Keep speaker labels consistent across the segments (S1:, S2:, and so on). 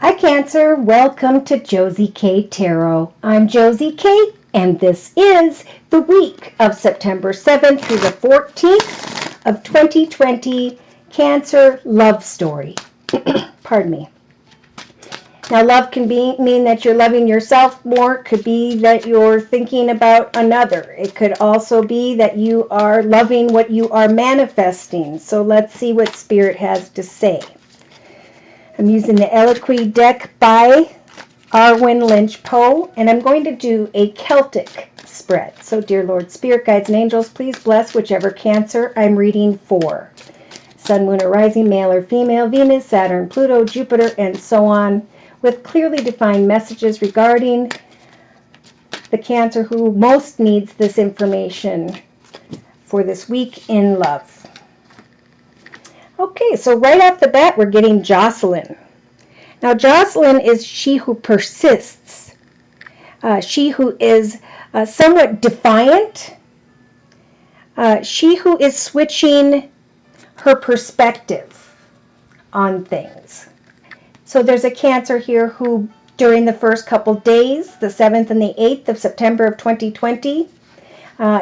S1: Hi Cancer, welcome to Josie K Tarot. I'm Josie K and this is the week of September 7th through the 14th of 2020 Cancer love story. Pardon me. Now love can mean that you're loving yourself more. It could be that you're thinking about another. It could also be that you are loving what you are manifesting. So let's see what Spirit has to say. I'm using the Eloquy deck by Arwen Lynch Poe, and I'm going to do a Celtic spread. So, dear Lord, Spirit, Guides, and Angels, please bless whichever Cancer I'm reading for. Sun, Moon, or Rising, male or female, Venus, Saturn, Pluto, Jupiter, and so on, with clearly defined messages regarding the Cancer who most needs this information for this week in love. Okay, so right off the bat, we're getting Jocelyn. Now, Jocelyn is she who persists. She who is somewhat defiant. She who is switching her perspective on things. So there's a Cancer here who, during the first couple days, the 7th and the 8th of September of 2020,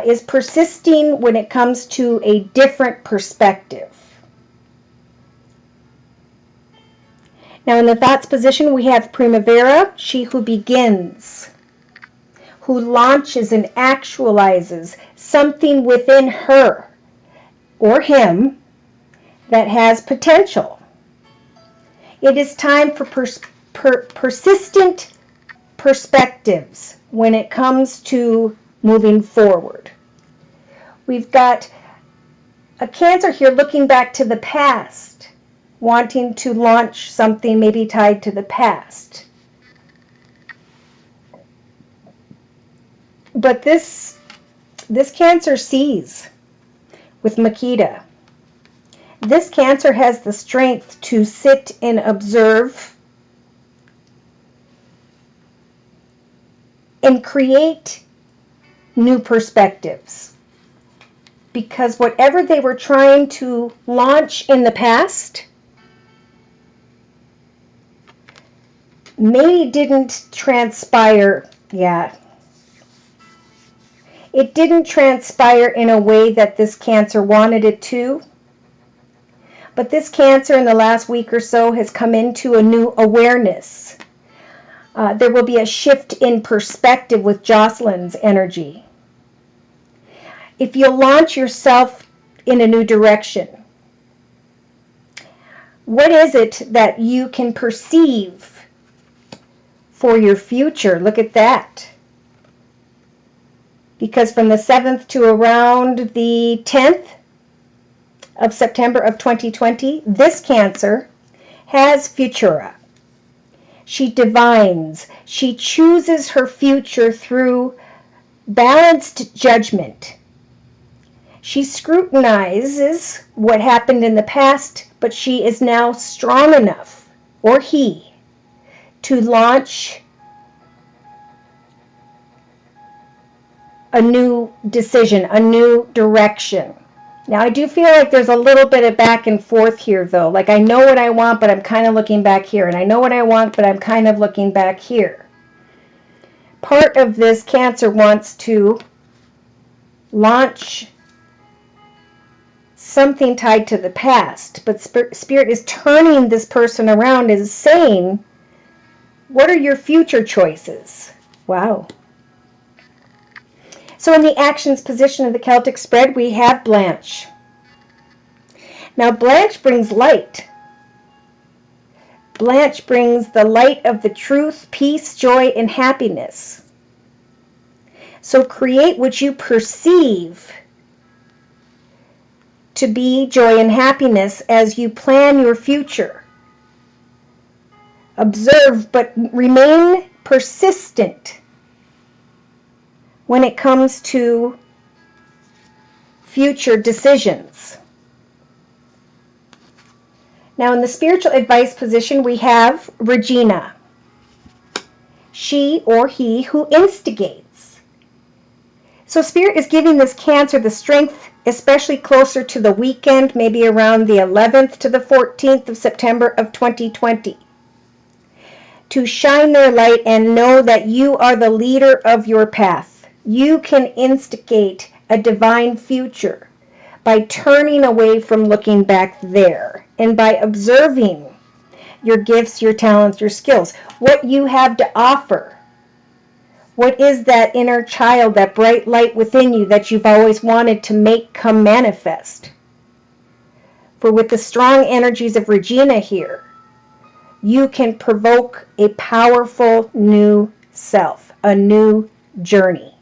S1: is persisting when it comes to a different perspective. Now in the thoughts position we have Primavera, she who begins, who launches and actualizes something within her or him that has potential. It is time for persistent perspectives when it comes to moving forward. We've got a Cancer here looking back to the past, wanting to launch something maybe tied to the past. But this Cancer sees with Makita. This Cancer has the strength to sit and observe and create new perspectives. Because whatever they were trying to launch in the past maybe didn't transpire. It didn't transpire in a way that this Cancer wanted it to. But this Cancer in the last week or so has come into a new awareness. There will be a shift in perspective with Jocelyn's energy. If you launch yourself in a new direction, what is it that you can perceive for your future? Look at that. Because from the 7th to around the 10th of September of 2020, this Cancer has Futura. She divines. She chooses her future through balanced judgment. She scrutinizes what happened in the past, but she is now strong enough, or he, to launch a new decision, a new direction. Now, I do feel like there's a little bit of back and forth here, though. Like, I know what I want, but I'm kind of looking back here. And I know what I want, but I'm kind of looking back here. Part of this Cancer wants to launch something tied to the past. But Spirit is turning this person around and saying, what are your future choices? Wow. So in the actions position of the Celtic spread, we have Blanche. Now Blanche brings light. Blanche brings the light of the truth, peace, joy, and happiness. So create what you perceive to be joy and happiness as you plan your future. Observe, but remain persistent when it comes to future decisions. Now in the spiritual advice position, we have Regina. She or he who instigates. So Spirit is giving this Cancer the strength, especially closer to the weekend, maybe around the 11th to the 14th of September of 2020. to shine their light and know that you are the leader of your path. You can instigate a divine future by turning away from looking back there and by observing your gifts, your talents, your skills, what you have to offer. What is that inner child, that bright light within you that you've always wanted to make come manifest? For with the strong energies of Regina here, you can provoke a powerful new self, a new journey.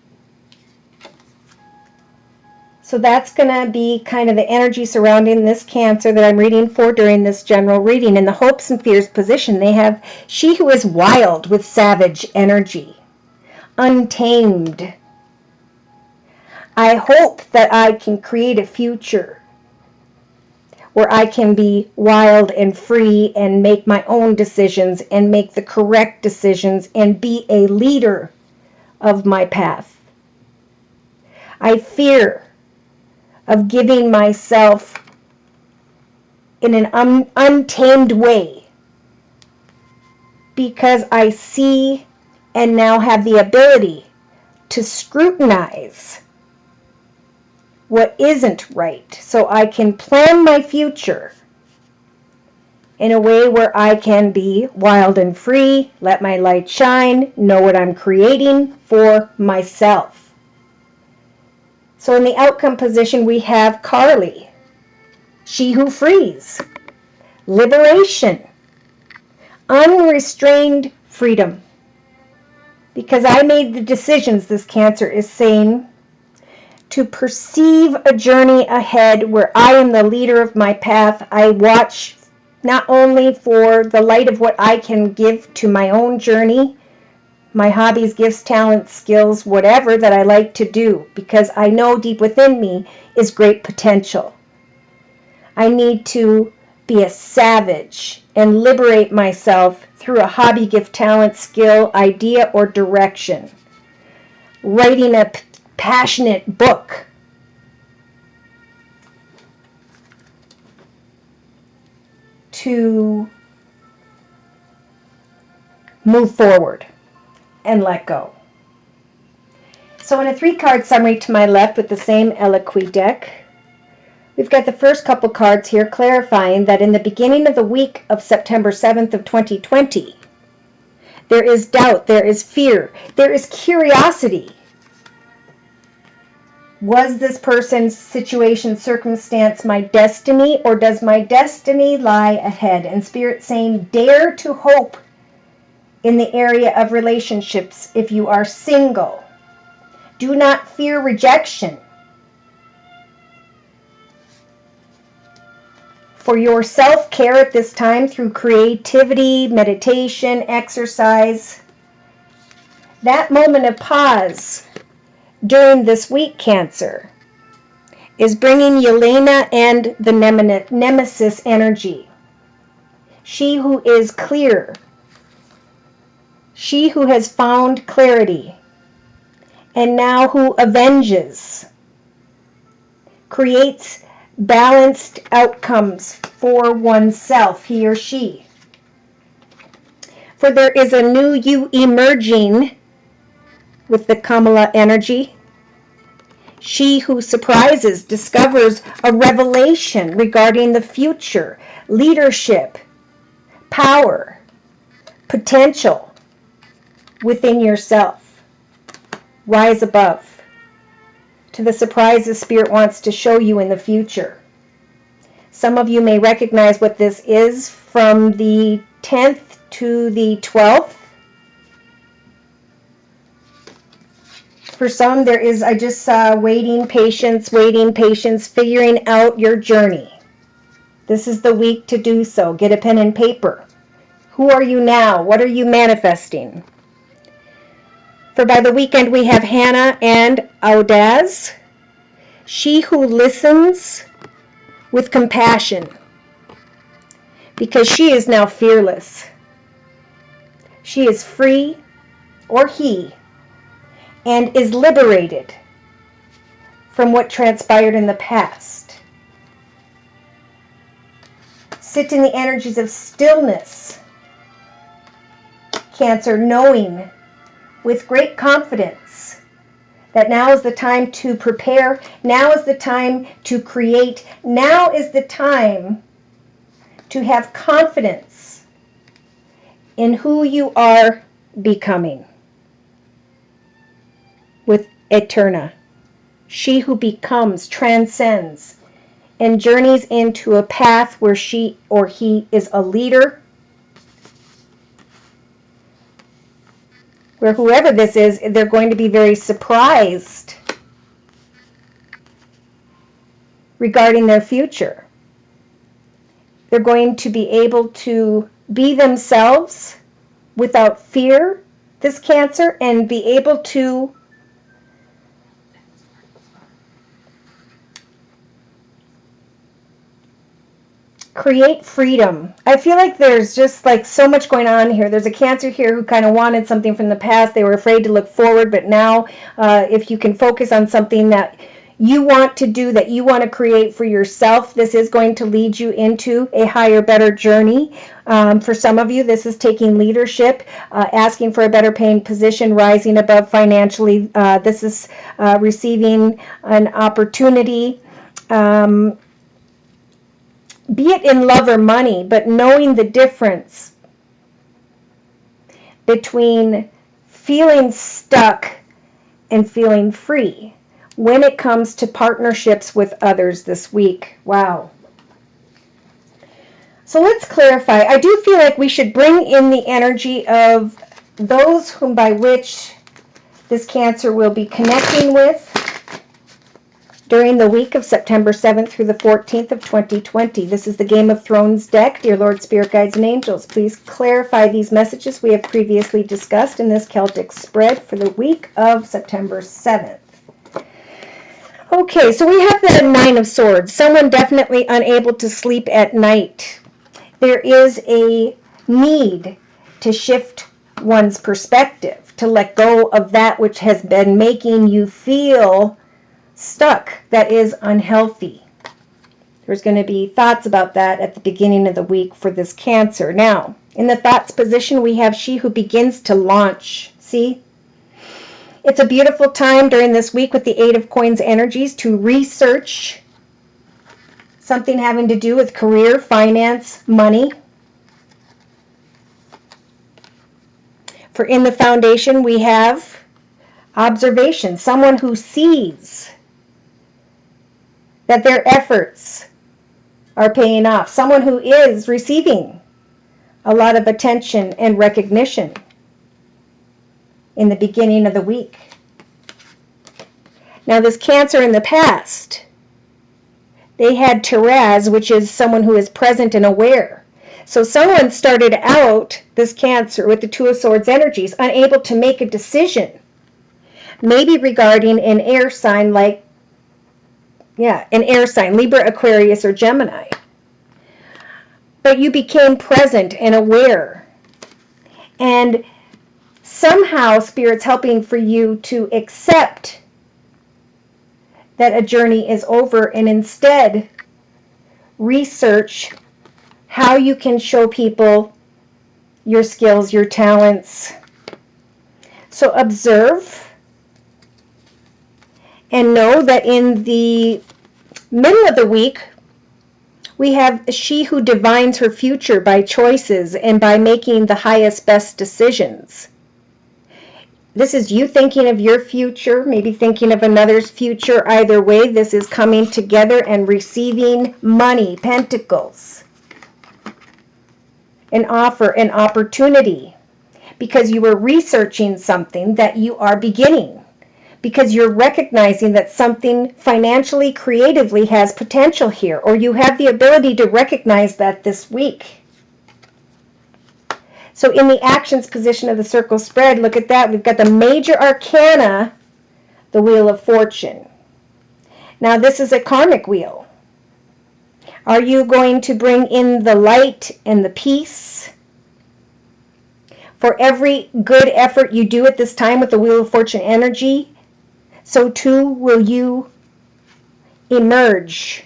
S1: So that's going to be kind of the energy surrounding this Cancer that I'm reading for during this general reading. In the hopes and fears position, they have she who is wild with savage energy, untamed. I hope that I can create a future where I can be wild and free and make my own decisions and make the correct decisions and be a leader of my path. I fear of giving myself in an untamed way because I see and now have the ability to scrutinize what isn't right, so I can plan my future in a way where I can be wild and free, let my light shine, know what I'm creating for myself. So in the outcome position, we have Carly, she who frees, liberation, unrestrained freedom. Because I made the decisions, this Cancer is saying, to perceive a journey ahead where I am the leader of my path. I watch not only for the light of what I can give to my own journey, my hobbies, gifts, talents, skills, whatever that I like to do, because I know deep within me is great potential. I need to be a savage and liberate myself through a hobby, gift, talent, skill, idea, or direction. Writing a passionate book. To move forward and let go. So in a 3-card summary to my left with the same Eloquy deck, we've got the first couple cards here clarifying that in the beginning of the week of September 7th of 2020, there is doubt, there is fear, there is curiosity. Was this person's situation, circumstance my destiny, or does my destiny lie ahead? And Spirit saying, dare to hope in the area of relationships if you are single. Do not fear rejection. For your self-care at this time through creativity, meditation, exercise, that moment of pause during this week, Cancer, is bringing Yelena and the Nemesis energy. She who is clear. She who has found clarity. And now who avenges. Creates balanced outcomes for oneself, he or she. For there is a new you emerging with the Kamala energy. She who surprises, discovers a revelation regarding the future, leadership, power, potential within yourself. Rise above to the surprises Spirit wants to show you in the future. Some of you may recognize what this is from the 10th to the 12th. For some, there is, I just saw waiting, patience, figuring out your journey. This is the week to do so. Get a pen and paper. Who are you now? What are you manifesting? For by the weekend, we have Hannah and Audaz. She who listens with compassion, because she is now fearless. She is free, or he, and is liberated from what transpired in the past. Sit in the energies of stillness Cancer, knowing with great confidence that now is the time to prepare, now is the time to create, now is the time to have confidence in who you are becoming. With Eterna, she who becomes transcends and journeys into a path where she or he is a leader, where whoever this is, they're going to be very surprised regarding their future. They're going to be able to be themselves without fear, this Cancer, and be able to create freedom. I feel like there's just like so much going on here. There's a Cancer here who kind of wanted something from the past. They were afraid to look forward, but now if you can focus on something that you want to do, that you want to create for yourself, this is going to lead you into a higher, better journey. For some of you, this is taking leadership, asking for a better paying position, rising above financially. This is receiving an opportunity, be it in love or money, but knowing the difference between feeling stuck and feeling free when it comes to partnerships with others this week. Wow. So let's clarify. I do feel like we should bring in the energy of those whom by which this Cancer will be connecting with during the week of September 7th through the 14th of 2020. This is the Game of Thrones deck. Dear Lord, Spirit Guides, and Angels, please clarify these messages we have previously discussed in this Celtic spread for the week of September 7th. Okay, so we have the Nine of Swords. Someone definitely unable to sleep at night. There is a need to shift one's perspective, to let go of that which has been making you feel stuck, that is unhealthy. There's going to be thoughts about that at the beginning of the week for this Cancer. Now, in the thoughts position, we have she who begins to launch. See? It's a beautiful time during this week with the Eight of Coins energies to research something having to do with career, finance, money. For in the foundation, we have observation, someone who sees that their efforts are paying off, someone who is receiving a lot of attention and recognition in the beginning of the week. Now this Cancer in the past, they had Therese, which is someone who is present and aware. So someone started out, this Cancer, with the Two of Swords energies, unable to make a decision, maybe regarding an air sign like, an air sign, Libra, Aquarius, or Gemini. But you became present and aware. And somehow Spirit's helping for you to accept that a journey is over and instead research how you can show people your skills, your talents. So observe and know that in the middle of the week, we have she who divines her future by choices and by making the highest, best decisions. This is you thinking of your future, maybe thinking of another's future. Either way, this is coming together and receiving money, pentacles, an offer, an opportunity, because you were researching something that you are beginning, because you're recognizing that something financially, creatively has potential here, or you have the ability to recognize that this week. So in the actions position of the circle spread, look at that. We've got the major arcana, the Wheel of Fortune. Now this is a karmic wheel. Are you going to bring in the light and the peace? For every good effort you do at this time with the Wheel of Fortune energy, so too will you emerge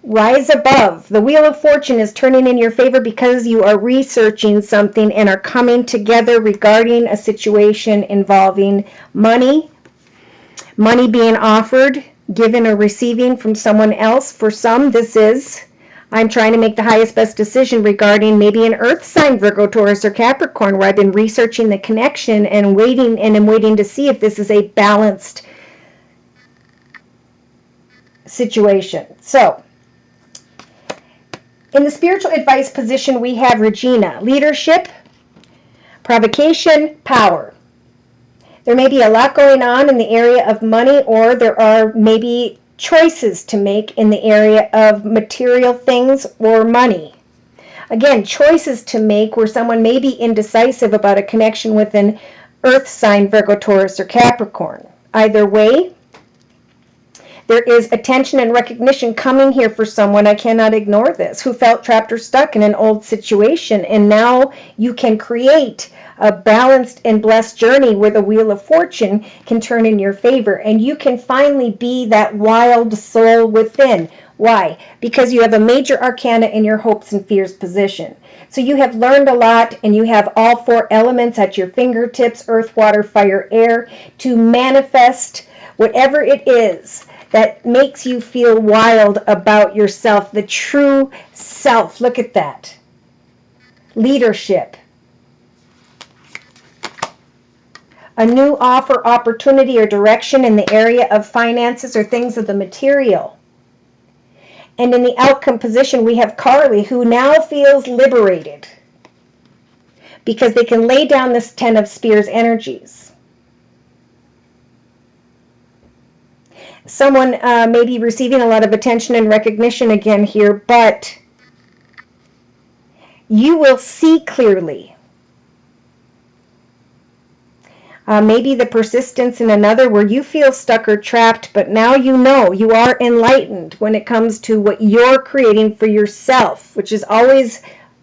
S1: Rise above. The Wheel of Fortune is turning in your favor because you are researching something and are coming together regarding a situation involving money being offered, given, or receiving from someone else. For some, this is, I'm trying to make the highest, best decision regarding maybe an earth sign, Virgo, Taurus, or Capricorn, where I've been researching the connection and I'm waiting to see if this is a balanced situation. So, in the spiritual advice position, we have Regina, leadership, provocation, power. There may be a lot going on in the area of money, or there are maybe choices to make in the area of material things or money. Again, choices to make where someone may be indecisive about a connection with an earth sign, Virgo, Taurus, or Capricorn. Either way, there is attention and recognition coming here for someone, I cannot ignore this, who felt trapped or stuck in an old situation. And now you can create a balanced and blessed journey where the Wheel of Fortune can turn in your favor. And you can finally be that wild soul within. Why? Because you have a major arcana in your hopes and fears position. So you have learned a lot, and you have all four elements at your fingertips, earth, water, fire, air, to manifest whatever it is that makes you feel wild about yourself, the true self. Look at that. Leadership. A new offer, opportunity, or direction in the area of finances or things of the material. And in the outcome position, we have Carly, who now feels liberated because they can lay down this Ten of Spears energies. Someone may be receiving a lot of attention and recognition again here, but you will see clearly. Maybe the persistence in another where you feel stuck or trapped, but now you know you are enlightened when it comes to what you're creating for yourself, which is always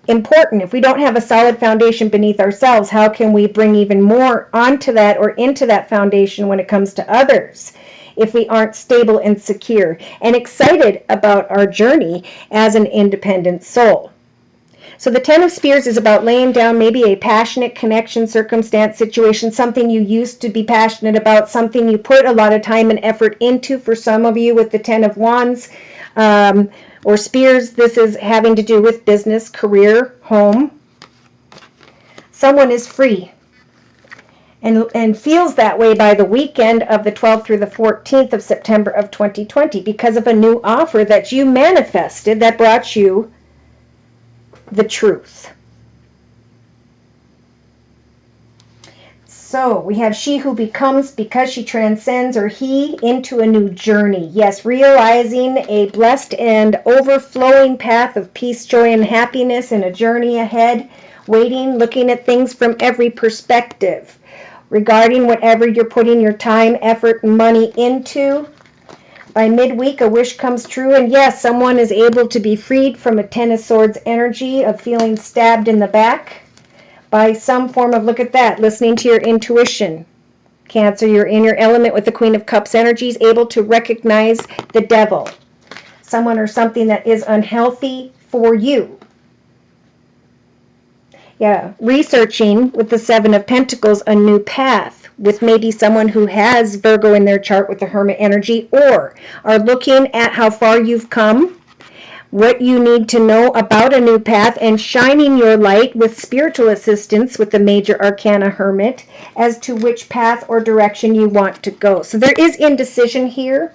S1: important. If we don't have a solid foundation beneath ourselves, how can we bring even more onto that or into that foundation when it comes to others? If we aren't stable and secure and excited about our journey as an independent soul. So the Ten of Spears is about laying down maybe a passionate connection, circumstance, situation, something you used to be passionate about, something you put a lot of time and effort into. For some of you with the Ten of Wands or Spears, this is having to do with business, career, home. Someone is free and feels that way by the weekend of the 12th through the 14th of September of 2020 because of a new offer that you manifested that brought you the truth. So we have she who becomes because she transcends, or he into a new journey. Yes, realizing a blessed and overflowing path of peace, joy, and happiness in a journey ahead, waiting, looking at things from every perspective. Regarding whatever you're putting your time, effort, and money into. By midweek, a wish comes true, and yes, someone is able to be freed from a Ten of Swords energy of feeling stabbed in the back by some form of, look at that, listening to your intuition. Cancer, you're in your element with the Queen of Cups energies, able to recognize the devil, someone or something that is unhealthy for you. Yeah, researching with the Seven of Pentacles a new path with maybe someone who has Virgo in their chart with the Hermit energy, or are looking at how far you've come, what you need to know about a new path, and shining your light with spiritual assistance with the Major Arcana Hermit as to which path or direction you want to go. So there is indecision here.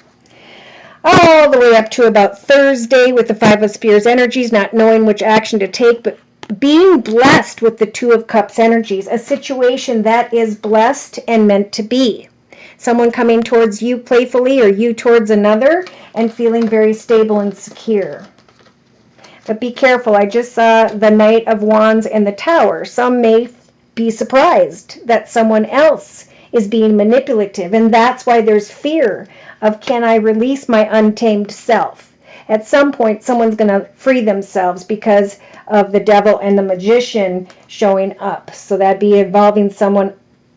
S1: All the way up to about Thursday with the Five of Spears energies, not knowing which action to take, but being blessed with the Two of Cups energies, a situation that is blessed and meant to be. Someone coming towards you playfully or you towards another and feeling very stable and secure. But be careful, I just saw the Knight of Wands and the Tower. Some may be surprised that someone else is being manipulative, and that's why there's fear of, can I release my untamed self? At some point, someone's going to free themselves because of the devil and the magician showing up. So that'd be involving someone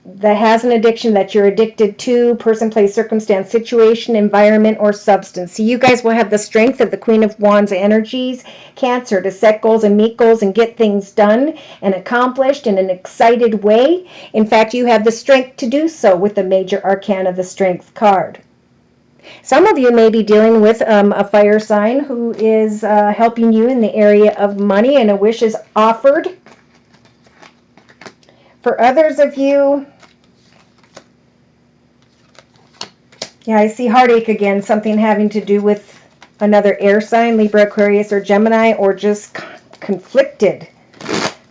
S1: that has an addiction, that you're addicted to, person, place, circumstance, situation, environment, or substance. So you guys will have the strength of the Queen of Wands energies, Cancer, to set goals and meet goals and get things done and accomplished in an excited way. In fact, you have the strength to do so with the Major Arcana, the Strength card. Some of you may be dealing with a fire sign who is helping you in the area of money, and a wish is offered. For others of you, yeah, I see heartache again, something having to do with another air sign, Libra, Aquarius, or Gemini, or just conflicted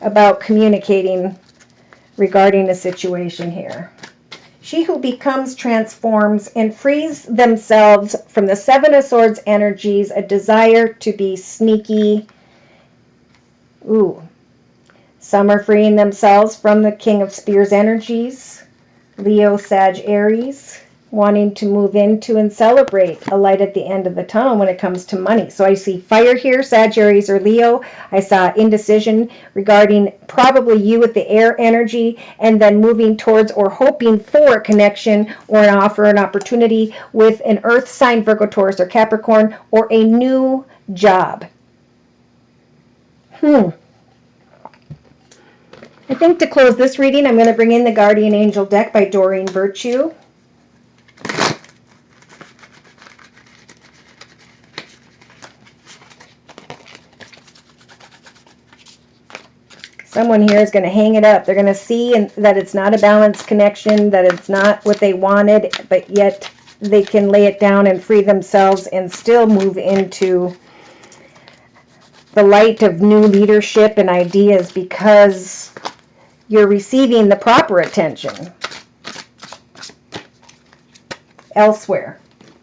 S1: about communicating regarding a situation here. She who becomes, transforms, and frees themselves from the Seven of Swords energies, a desire to be sneaky. Ooh. Some are freeing themselves from the King of Spears energies, Leo, Sag, Aries, wanting to move into and celebrate a light at the end of the tunnel when it comes to money. So I see fire here, Sag, Aries, or Leo. I saw indecision regarding probably you with the air energy, and then moving towards or hoping for a connection or an offer, an opportunity with an earth sign, Virgo, Taurus, or Capricorn, or a new job. I think to close this reading, I'm going to bring in the Guardian Angel deck by Doreen Virtue. Someone here is going to hang it up. They're going to see that it's not a balanced connection, that it's not what they wanted, but yet they can lay it down and free themselves and still move into the light of new leadership and ideas because you're receiving the proper attention elsewhere.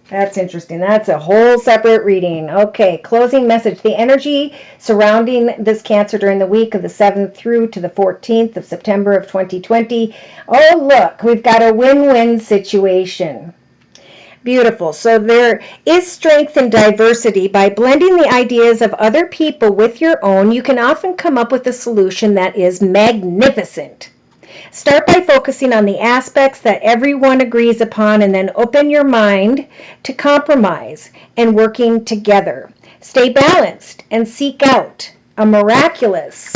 S1: That's interesting. That's a whole separate reading. Okay, closing message. The energy surrounding this Cancer during the week of the 7th through to the 14th of September of 2020. Oh, look, we've got a win-win situation. Beautiful. So there is strength in diversity. By blending the ideas of other people with your own, you can often come up with a solution that is magnificent. Start by focusing on the aspects that everyone agrees upon, and then open your mind to compromise and working together. Stay balanced and seek out a miraculous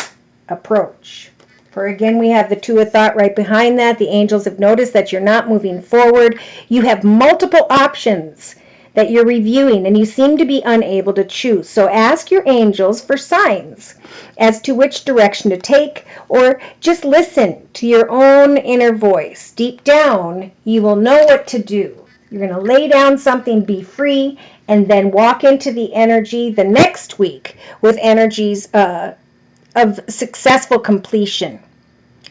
S1: approach. For again, we have the Two of Thought right behind that. The angels have noticed that you're not moving forward. You have multiple options that you're reviewing, and you seem to be unable to choose. So ask your angels for signs as to which direction to take, or just listen to your own inner voice. Deep down, you will know what to do. You're going to lay down something, be free, and then walk into the energy the next week with energies of successful completion,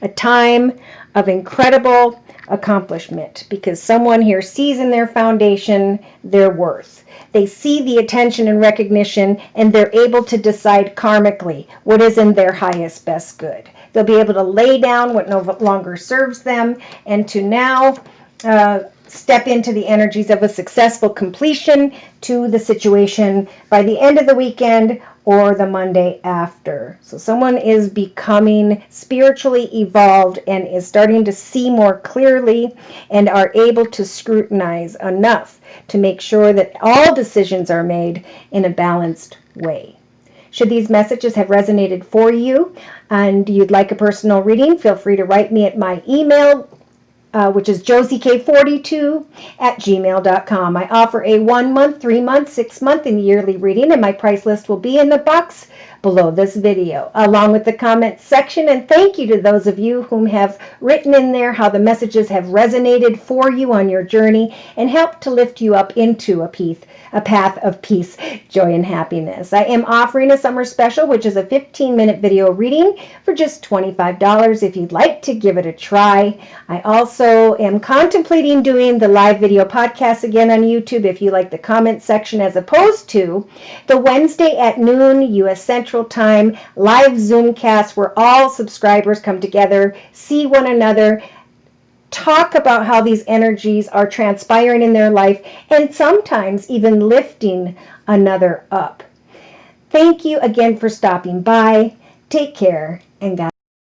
S1: a time of incredible accomplishment, because someone here sees in their foundation their worth. They see the attention and recognition, and they're able to decide karmically what is in their highest best good. They'll be able to lay down what no longer serves them, and to now step into the energies of a successful completion to the situation by the end of the weekend or the Monday after. So someone is becoming spiritually evolved and is starting to see more clearly and are able to scrutinize enough to make sure that all decisions are made in a balanced way. Should these messages have resonated for you and you'd like a personal reading, feel free to write me at my email, which is josiek42@gmail.com. I offer a 1 month, 3 month, 6 month, and yearly reading, and my price list will be in the box below this video, along with the comment section. And thank you to those of you whom have written in there how the messages have resonated for you on your journey and helped to lift you up into a path of peace, joy, and happiness. I am offering a summer special, which is a 15-minute video reading for just $25 if you'd like to give it a try. I also am contemplating doing the live video podcast again on YouTube if you like the comment section, as opposed to the Wednesday at noon U.S. Central Time live Zoomcast where all subscribers come together, see one another, talk about how these energies are transpiring in their life, and sometimes even lifting another up. Thank you again for stopping by. Take care, and God